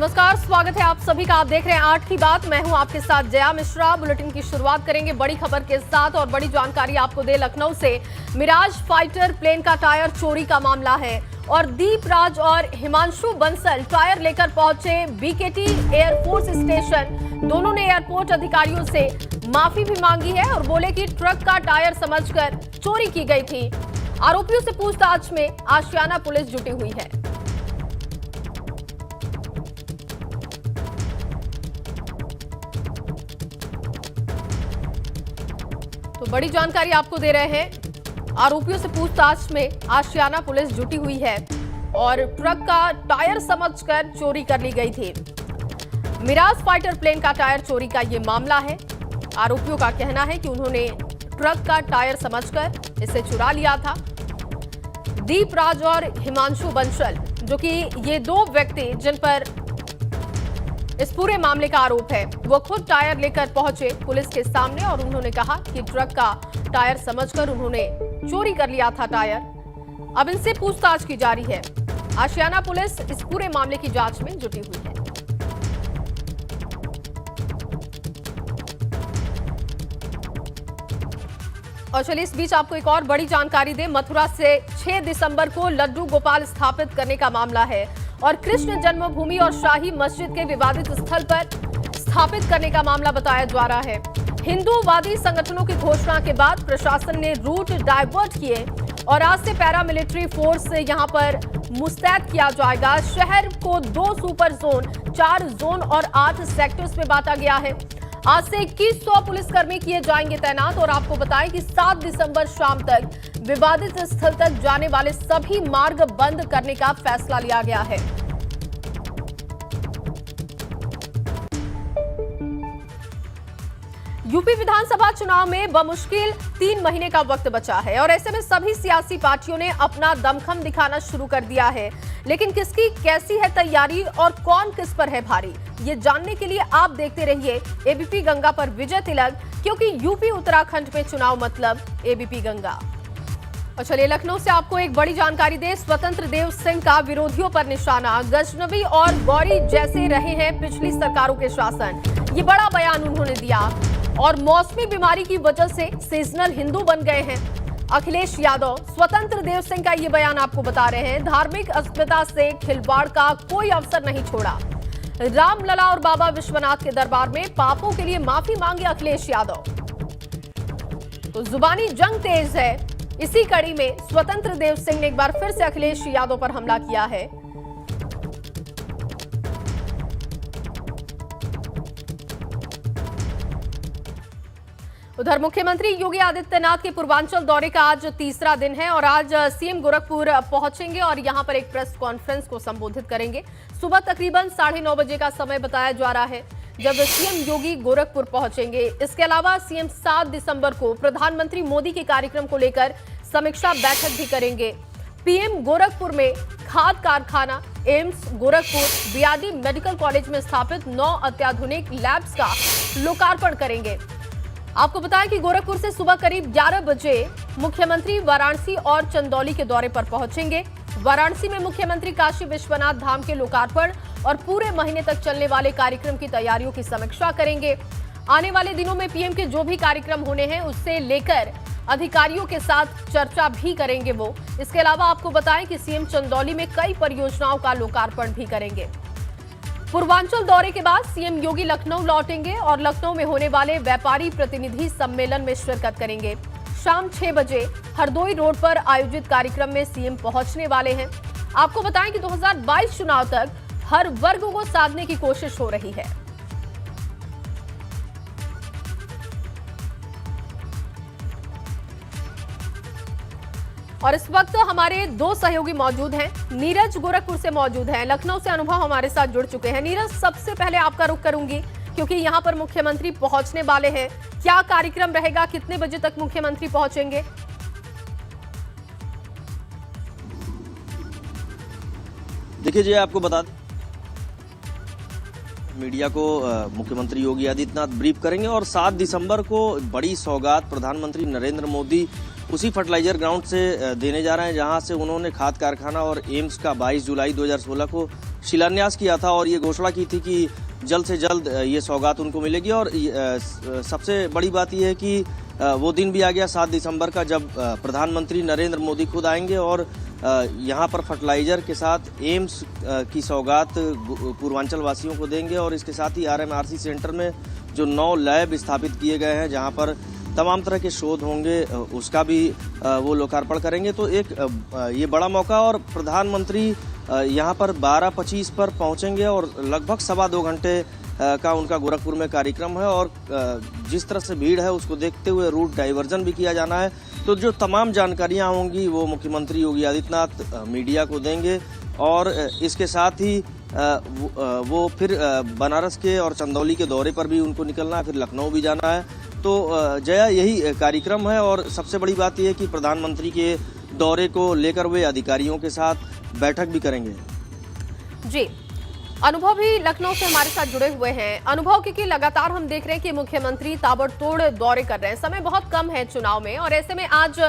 नमस्कार, स्वागत है आप सभी का। आप देख रहे हैं 8 की बात। मैं हूं आपके साथ जया मिश्रा। बुलेटिन की शुरुआत करेंगे बड़ी खबर के साथ और बड़ी जानकारी आपको दे लखनऊ से। मिराज फाइटर प्लेन का टायर चोरी का मामला है और दीप राज और हिमांशु बंसल टायर लेकर पहुंचे बीकेटी एयरफोर्स स्टेशन। दोनों ने एयरपोर्ट अधिकारियों से माफी भी मांगी है और बोले कि ट्रक का टायर समझकर चोरी की गई थी। आरोपियों से पूछताछ में आशियाना पुलिस जुटी हुई है। तो बड़ी जानकारी आपको दे रहे हैं। आरोपियों से पूछताछ में आशियाना पुलिस जुटी हुई है और ट्रक का टायर समझकर चोरी कर ली गई थी। मिराज फाइटर प्लेन का टायर चोरी का ये मामला है। आरोपियों का कहना है कि उन्होंने ट्रक का टायर समझकर इसे चुरा लिया था। दीप राज और हिमांशु बंसल, जो कि ये दो व्यक्ति जिन पर इस पूरे मामले का आरोप है, वो खुद टायर लेकर पहुंचे पुलिस के सामने और उन्होंने कहा कि ट्रक का टायर समझकर उन्होंने चोरी कर लिया था टायर। अब इनसे पूछताछ की जा रही है। आशियाना पुलिस इस पूरे मामले की जांच में जुटी हुई है। और चलिए इस बीच आपको एक और बड़ी जानकारी दे। मथुरा से 6 दिसंबर को लड्डू गोपाल स्थापित करने का मामला है और कृष्ण जन्मभूमि और शाही मस्जिद के विवादित स्थल पर स्थापित करने का मामला बताया जा रहा है। हिंदूवादी संगठनों की घोषणा के बाद प्रशासन ने रूट डाइवर्ट किए और आज से पैरामिलिट्री फोर्स से यहां पर मुस्तैद किया जाएगा। शहर को 2 सुपर जोन, 4 जोन और 8 सेक्टर्स में बांटा गया है। आज से 2100 पुलिसकर्मी किए जाएंगे तैनात और आपको बताएं कि 7 दिसंबर शाम तक विवादित स्थल तक जाने वाले सभी मार्ग बंद करने का फैसला लिया गया है। यूपी विधानसभा चुनाव में बमुश्किल 3 महीने का वक्त बचा है और ऐसे में सभी सियासी पार्टियों ने अपना दमखम दिखाना शुरू कर दिया है। लेकिन किसकी कैसी है तैयारी और कौन किस पर है भारी, ये जानने के लिए आप देखते रहिए एबीपी गंगा पर विजय तिलक, क्योंकि यूपी उत्तराखंड में चुनाव मतलब एबीपी गंगा। और चलिए लखनऊ से आपको एक बड़ी जानकारी दे। स्वतंत्र देव सिंह का विरोधियों पर निशाना। गजनवी और गौरी जैसे रहे हैं पिछली सरकारों के शासन, ये बड़ा बयान उन्होंने दिया। और मौसमी बीमारी की वजह से सीजनल हिंदू बन गए हैं अखिलेश यादव। स्वतंत्र देव सिंह का ये बयान आपको बता रहे हैं। धार्मिक अस्मिता से खिलवाड़ का कोई अवसर नहीं छोड़ा। रामलला और बाबा विश्वनाथ के दरबार में पापों के लिए माफी मांगी अखिलेश यादव। तो जुबानी जंग तेज है। इसी कड़ी में स्वतंत्र देव सिंह ने एक बार फिर से अखिलेश यादव पर हमला किया है। उधर मुख्यमंत्री योगी आदित्यनाथ के पूर्वांचल दौरे का आज तीसरा दिन है और आज सीएम गोरखपुर पहुंचेंगे और यहां पर एक प्रेस कॉन्फ्रेंस को संबोधित करेंगे। सुबह तकरीबन 9:30 बजे का समय बताया जा रहा है जब सीएम योगी गोरखपुर पहुंचेंगे। इसके अलावा सीएम 7 दिसंबर को प्रधानमंत्री मोदी के कार्यक्रम को लेकर समीक्षा बैठक भी करेंगे। पीएम गोरखपुर में खाद कारखाना, AIIMS Gorakhpur, BRD medical college में स्थापित 9 अत्याधुनिक लैब्स का लोकार्पण करेंगे। आपको बताएं कि गोरखपुर से सुबह करीब 11 बजे मुख्यमंत्री वाराणसी और चंदौली के दौरे पर पहुंचेंगे। वाराणसी में मुख्यमंत्री काशी विश्वनाथ धाम के लोकार्पण और पूरे महीने तक चलने वाले कार्यक्रम की तैयारियों की समीक्षा करेंगे। आने वाले दिनों में पीएम के जो भी कार्यक्रम होने हैं उससे लेकर अधिकारियों के साथ चर्चा भी करेंगे वो। इसके अलावा आपको बताएं कि सीएम चंदौली में कई परियोजनाओं का लोकार्पण भी करेंगे। पूर्वांचल दौरे के बाद सीएम योगी लखनऊ लौटेंगे और लखनऊ में होने वाले व्यापारी प्रतिनिधि सम्मेलन में शिरकत करेंगे। शाम 6 बजे हरदोई रोड पर आयोजित कार्यक्रम में सीएम पहुंचने वाले हैं। आपको बताएं कि 2022 चुनाव तक हर वर्ग को साधने की कोशिश हो रही है। और इस वक्त हमारे 2 सहयोगी मौजूद हैं। नीरज गोरखपुर से मौजूद हैं, लखनऊ से अनुभव हमारे साथ जुड़ चुके हैं। नीरज, सबसे पहले आपका रुख करूंगी क्योंकि यहां पर मुख्यमंत्री पहुंचने वाले हैं। क्या कार्यक्रम रहेगा, कितने बजे तक मुख्यमंत्री पहुंचेंगे? देखिए जी, आपको बता दें मीडिया को मुख्यमंत्री योगी आदित्यनाथ ब्रीफ करेंगे और 7 दिसंबर को बड़ी सौगात प्रधानमंत्री नरेंद्र मोदी उसी फर्टिलाइजर ग्राउंड से देने जा रहे हैं जहां से उन्होंने खाद कारखाना और एम्स का 22 जुलाई 2016 को शिलान्यास किया था और ये घोषणा की थी कि जल्द से जल्द ये सौगात उनको मिलेगी। और सबसे बड़ी बात यह है कि वो दिन भी आ गया 7 दिसंबर का, जब प्रधानमंत्री नरेंद्र मोदी खुद आएंगे और यहाँ पर फर्टिलाइजर के साथ एम्स की सौगात पूर्वांचल वासियों को देंगे। और इसके साथ ही RMRC सेंटर में जो 9 लैब स्थापित किए गए हैं जहाँ पर तमाम तरह के शोध होंगे, उसका भी वो लोकार्पण करेंगे। तो एक ये बड़ा मौका, और प्रधानमंत्री यहाँ पर 12:25 पर पहुँचेंगे और लगभग 2.25 घंटे का उनका गोरखपुर में कार्यक्रम है। और जिस तरह से भीड़ है उसको देखते हुए रूट डाइवर्जन भी किया जाना है। तो जो तमाम जानकारियाँ होंगी वो मुख्यमंत्री योगी आदित्यनाथ मीडिया को देंगे। और इसके साथ ही वो फिर बनारस के और चंदौली के दौरे पर भी उनको निकलना है, फिर लखनऊ भी जाना है। तो जया, यही कार्यक्रम है। और सबसे बड़ी बात यह है कि प्रधानमंत्री के दौरे को लेकर वे अधिकारियों के साथ बैठक भी करेंगे। जी, अनुभव भी लखनऊ से हमारे साथ जुड़े हुए हैं। अनुभव, क्योंकि लगातार हम देख रहे हैं कि मुख्यमंत्री ताबड़तोड़ दौरे कर रहे हैं, समय बहुत कम है चुनाव में, और ऐसे में आज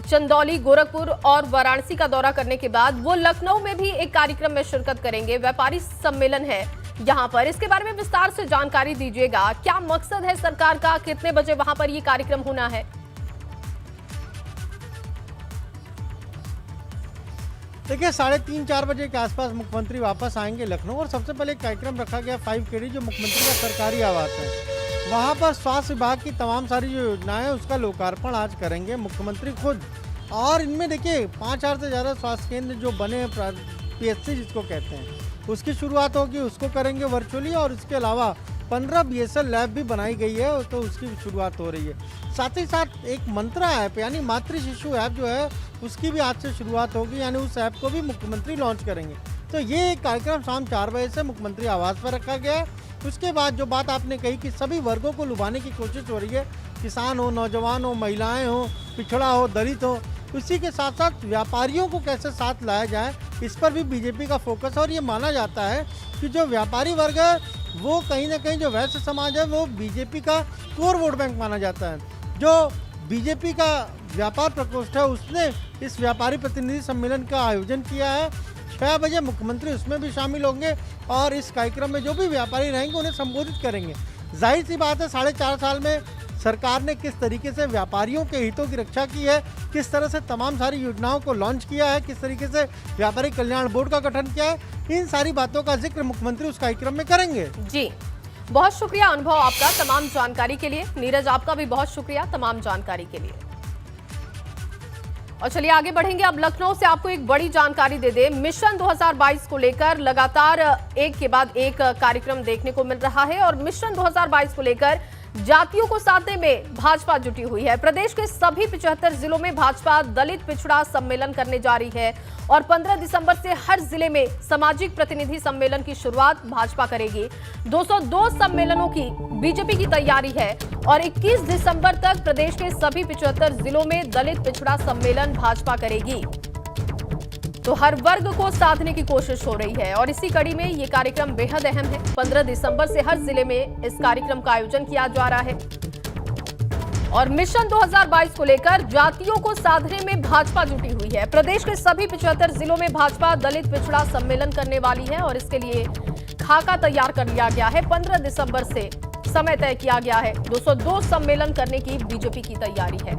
चंदौली, गोरखपुर और वाराणसी का दौरा करने के बाद वो लखनऊ में भी एक कार्यक्रम में शिरकत करेंगे। व्यापारी सम्मेलन है यहाँ पर, इसके बारे में विस्तार से जानकारी दीजिएगा। क्या मकसद है सरकार का, कितने बजे वहां पर ये कार्यक्रम होना है? देखिए, 3:30-4 बजे के आसपास मुख्यमंत्री वापस आएंगे लखनऊ, और सबसे पहले एक कार्यक्रम रखा गया 5KD, जो मुख्यमंत्री का सरकारी आवास है। वहाँ पर स्वास्थ्य विभाग की तमाम सारी जो योजनाएं हैं उसका लोकार्पण आज करेंगे मुख्यमंत्री खुद। और इनमें देखिए 5000 से ज़्यादा स्वास्थ्य केंद्र जो बने हैं, PSC जिसको कहते हैं, उसकी शुरुआत होगी, उसको करेंगे वर्चुअली। और इसके अलावा 15 BSL लैब भी बनाई गई है, तो उसकी शुरुआत हो रही है। साथ ही साथ एक मंत्रा ऐप यानी मातृ शिशु ऐप जो है उसकी भी आज से शुरुआत होगी, यानी उस ऐप को भी मुख्यमंत्री लॉन्च करेंगे। तो ये कार्यक्रम शाम 4 बजे से मुख्यमंत्री आवास पर रखा गया है। उसके बाद जो बात आपने कही कि सभी वर्गों को लुभाने की कोशिश हो रही है, किसान हो, नौजवान हो, महिलाएं हो, पिछड़ा हो, दलित हो, उसी के साथ साथ व्यापारियों को कैसे साथ लाया जाए, इस पर भी बीजेपी का फोकस है। और ये माना जाता है कि जो व्यापारी वर्ग है वो कहीं ना कहीं, जो वैश्य समाज है, वो बीजेपी का कोर वोट बैंक माना जाता है। जो बीजेपी का व्यापार प्रकोष्ठ है उसने इस व्यापारी प्रतिनिधि सम्मेलन का आयोजन किया है। 6 बजे मुख्यमंत्री उसमें भी शामिल होंगे और इस कार्यक्रम में जो भी व्यापारी रहेंगे उन्हें संबोधित करेंगे। जाहिर सी बात है, 4.5 साल में सरकार ने किस तरीके से व्यापारियों के हितों की रक्षा की है, किस तरह से तमाम सारी योजनाओं को लॉन्च किया है, किस तरीके से व्यापारी कल्याण बोर्ड का गठन किया है, इन सारी बातों का जिक्र मुख्यमंत्री उस कार्यक्रम में करेंगे। जी, बहुत शुक्रिया अनुभव आपका तमाम जानकारी के लिए। नीरज, आपका भी बहुत शुक्रिया तमाम जानकारी के लिए। और चलिए आगे बढ़ेंगे। अब लखनऊ से आपको एक बड़ी जानकारी दे दे। मिशन 2022 को लेकर लगातार एक के बाद एक कार्यक्रम देखने को मिल रहा है, और मिशन 2022 को लेकर जातियों को साधने में भाजपा जुटी हुई है। प्रदेश के सभी 75 जिलों में भाजपा दलित पिछड़ा सम्मेलन करने जा रही है, और 15 दिसंबर से हर जिले में सामाजिक प्रतिनिधि सम्मेलन की शुरुआत भाजपा करेगी। 202 सम्मेलनों की बीजेपी की तैयारी है, और 21 दिसंबर तक प्रदेश के सभी 75 जिलों में दलित पिछड़ा सम्मेलन भाजपा करेगी। तो हर वर्ग को साधने की कोशिश हो रही है, और इसी कड़ी में ये कार्यक्रम बेहद अहम है। 15 दिसंबर से हर जिले में इस कार्यक्रम का आयोजन किया जा रहा है, और मिशन 2022 को लेकर जातियों को साधने में भाजपा जुटी हुई है। प्रदेश के सभी 75 जिलों में भाजपा दलित पिछड़ा सम्मेलन करने वाली है, और इसके लिए खाका तैयार कर लिया गया है। 15 दिसंबर से समय तय किया गया है। 202 सम्मेलन करने की बीजेपी की तैयारी है।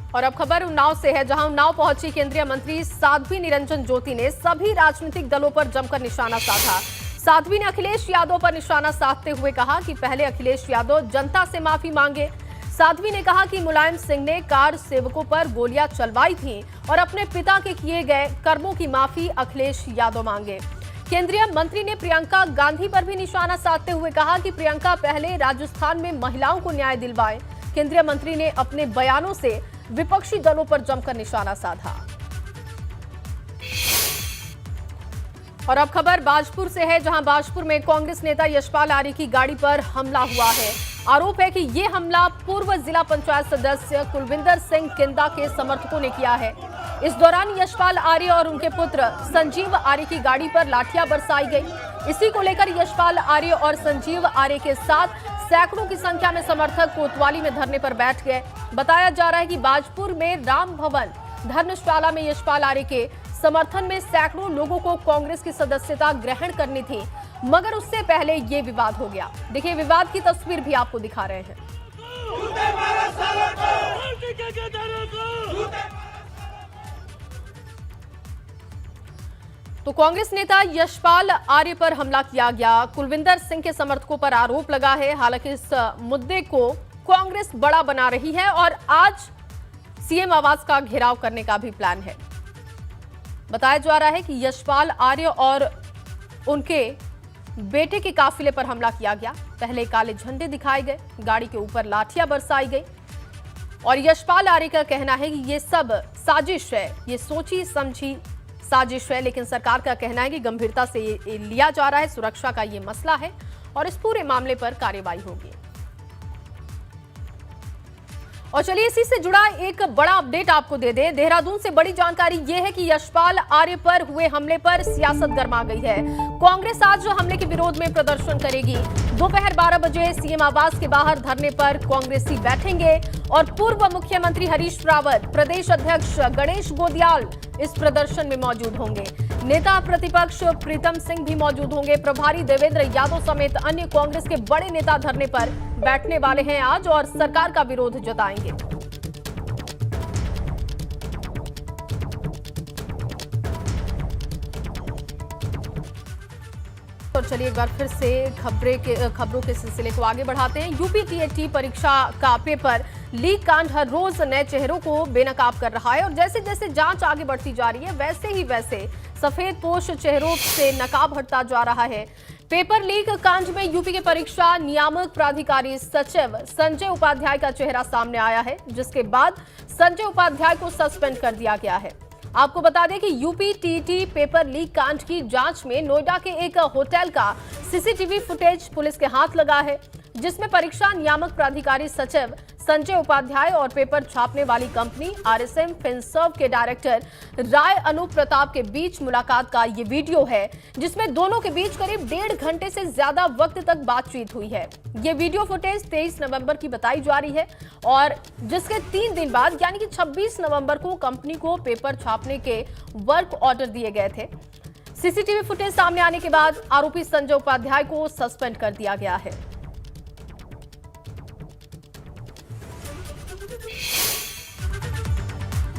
और अब खबर उन्नाव से है, जहां उन्नाव पहुंची केंद्रीय मंत्री साध्वी निरंजन ज्योति ने सभी राजनीतिक दलों पर जमकर निशाना साधा। साध्वी ने अखिलेश यादव पर निशाना साधते हुए कहा कि पहले अखिलेश यादव जनता से माफी मांगे। साध्वी ने कहा कि मुलायम सिंह ने कार सेवकों पर गोलियां चलवाई थी, और अपने पिता के किए गए कर्मों की माफी अखिलेश यादव मांगे। केंद्रीय मंत्री ने प्रियंका गांधी पर भी निशाना साधते हुए कहा कि प्रियंका पहले राजस्थान में महिलाओं को न्याय दिलवाए। केंद्रीय मंत्री ने अपने बयानों से विपक्षी दलों पर जमकर निशाना साधा। और अब खबर बाजपुर से है, जहां बाजपुर में कांग्रेस नेता यशपाल आर्य की गाड़ी पर हमला हुआ है। आरोप है कि ये हमला पूर्व जिला पंचायत सदस्य कुलविंदर सिंह किंदा के समर्थकों ने किया है। इस दौरान यशपाल आर्य और उनके पुत्र संजीव आर्य की गाड़ी पर लाठियां बरसाई गई। इसी को लेकर यशपाल आर्य और संजीव आर्य के साथ सैकड़ों की संख्या में समर्थक कोतवाली में धरने पर बैठ गए। बताया जा रहा है कि बाजपुर में राम भवन धर्मशाला में यशपाल आर्य के समर्थन में सैकड़ों लोगों को कांग्रेस की सदस्यता ग्रहण करनी थी, मगर उससे पहले ये विवाद हो गया। देखिए, विवाद की तस्वीर भी आपको दिखा रहे हैं। तो कांग्रेस नेता यशपाल आर्य पर हमला किया गया। कुलविंदर सिंह के समर्थकों पर आरोप लगा है। हालांकि इस मुद्दे को कांग्रेस बड़ा बना रही है और आज सीएम आवास का घेराव करने का भी प्लान है। बताया जा रहा है कि यशपाल आर्य और उनके बेटे के काफिले पर हमला किया गया। पहले काले झंडे दिखाए गए, गाड़ी के ऊपर लाठियां बरसाई गई और यशपाल आर्य का कहना है कि ये सब साजिश है, ये सोची समझी साजिश है। लेकिन सरकार का कहना है कि गंभीरता से ये लिया जा रहा है, सुरक्षा का ये मसला है और इस पूरे मामले पर कार्रवाई होगी। और चलिए इसी से जुड़ा एक बड़ा अपडेट आपको दे दें। देहरादून से बड़ी जानकारी यह है कि यशपाल आर्य पर हुए हमले पर सियासत गर्मा गई है। कांग्रेस आज हमले के विरोध में प्रदर्शन करेगी। दोपहर 12 बजे सीएम आवास के बाहर धरने पर कांग्रेसी बैठेंगे और पूर्व मुख्यमंत्री हरीश रावत, प्रदेश अध्यक्ष गणेश गोदियाल इस प्रदर्शन में मौजूद होंगे। नेता प्रतिपक्ष प्रीतम सिंह भी मौजूद होंगे। प्रभारी देवेंद्र यादव समेत अन्य कांग्रेस के बड़े नेता धरने पर बैठने वाले हैं आज और सरकार का विरोध जताएंगे। तो चलिए एक बार फिर से खबरों के सिलसिले को आगे बढ़ाते हैं। यूपी टीएटी परीक्षा का पेपर लीक कांड हर रोज नए चेहरों को बेनकाब कर रहा है और जैसे जैसे जांच आगे बढ़ती जा रही है वैसे सफेद पोश चेहरों से नकाब हटता जा रहा है। पेपर लीक कांड में यूपी के परीक्षा नियामक प्राधिकारी सचिव संजय उपाध्याय का चेहरा सामने आया है, जिसके बाद संजय उपाध्याय को सस्पेंड कर दिया गया है। आपको बता दें कि यूपी टीईटी पेपर लीक कांड की जांच में नोएडा के एक होटल का सीसीटीवी फुटेज पुलिस के हाथ लगा है, जिसमें परीक्षा नियामक प्राधिकारी सचिव संजय उपाध्याय और पेपर छापने वाली कंपनी आरएसएम फिनसर्व के डायरेक्टर राय अनूप प्रताप के बीच मुलाकात का ये वीडियो है, जिसमें दोनों के बीच करीब 1.5 घंटे से ज्यादा वक्त तक बातचीत हुई है। ये वीडियो फुटेज 23 नवंबर की बताई जा रही है और जिसके 3 दिन बाद यानी कि 26 नवंबर को कंपनी को पेपर छापने के वर्क ऑर्डर दिए गए थे। सीसीटीवी फुटेज सामने आने के बाद आरोपी संजय उपाध्याय को सस्पेंड कर दिया गया है।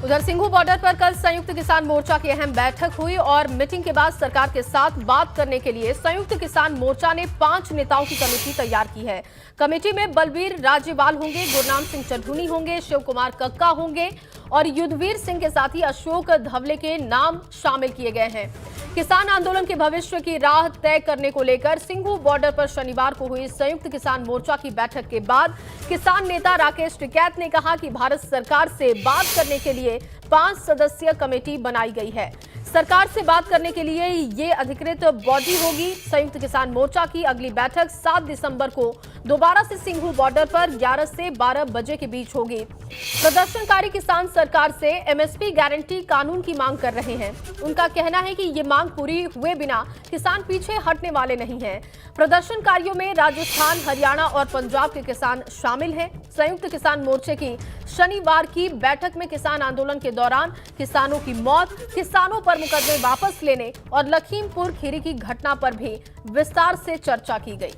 उधर सिंघू बॉर्डर पर कल संयुक्त किसान मोर्चा की अहम बैठक हुई और मीटिंग के बाद सरकार के साथ बात करने के लिए संयुक्त किसान मोर्चा ने 5 नेताओं की कमेटी तैयार की है। कमेटी में बलबीर राजेवाल होंगे, गुरनाम सिंह चढ़ूनी होंगे, शिव कुमार कक्का होंगे और युद्धवीर सिंह के साथ ही अशोक धवले के नाम शामिल किए गए हैं। किसान आंदोलन के भविष्य की राह तय करने को लेकर सिंघू बॉर्डर पर शनिवार को हुई संयुक्त किसान मोर्चा की बैठक के बाद किसान नेता राकेश टिकैत ने कहा कि भारत सरकार से बात करने के लिए 5 सदस्यीय कमेटी बनाई गई है। सरकार से बात करने के लिए ये अधिकृत बॉडी होगी। संयुक्त किसान मोर्चा की अगली बैठक 7 दिसंबर को दोबारा से सिंघू बॉर्डर पर 11 से 12 बजे के बीच होगी। प्रदर्शनकारी किसान सरकार से एमएसपी गारंटी कानून की मांग कर रहे हैं। उनका कहना है कि ये मांग पूरी हुए बिना किसान पीछे हटने वाले नहीं हैं। प्रदर्शनकारियों में राजस्थान, हरियाणा और पंजाब के किसान शामिल हैं। संयुक्त किसान मोर्चे की शनिवार की बैठक में किसान आंदोलन के दौरान किसानों की मौत, किसानों पर मुकदमे वापस लेने और लखीमपुर खीरी की घटना पर भी विस्तार से चर्चा की गई।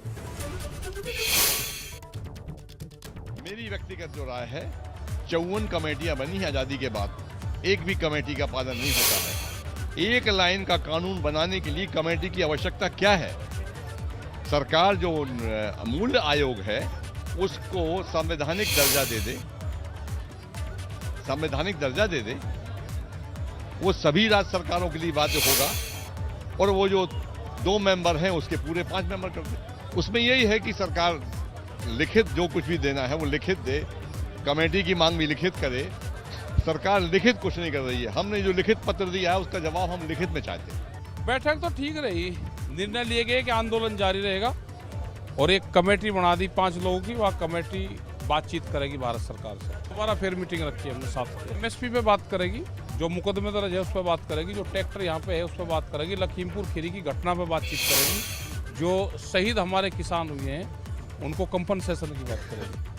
मेरी व्यक्तिगत जो राय है, 54 कमेटियां बनी है आजादी के बाद, एक भी कमेटी का पालन नहीं होता है। एक लाइन का कानून बनाने के लिए कमेटी की आवश्यकता क्या है? सरकार जो मूल्य आयोग है उसको संवैधानिक दर्जा दे दे, वो सभी राज्य सरकारों के लिए बाध्य होगा और वो जो 2 मेंबर हैं उसके पूरे 5 मेंबर कर दे। उसमें यही है कि सरकार लिखित जो कुछ भी देना है वो लिखित दे, कमेटी की मांग भी लिखित करे। सरकार लिखित कुछ नहीं कर रही है। हमने जो लिखित पत्र दिया है उसका जवाब हम लिखित में चाहते हैं। बैठक तो ठीक रही, निर्णय लिए गए कि आंदोलन जारी रहेगा और एक कमेटी बना दी 5 लोगों की। वह कमेटी बातचीत करेगी भारत सरकार से। दोबारा फिर मीटिंग रखी है हमने साथ। एमएसपी पे बात करेगी, जो मुकदमे दर्ज है उस पर बात करेगी, जो ट्रैक्टर यहाँ पे है उस पर बात करेगी, लखीमपुर खीरी की घटना पर बातचीत करेगी, जो शहीद हमारे किसान हुए हैं उनको कंपनसेशन की बात करेगी।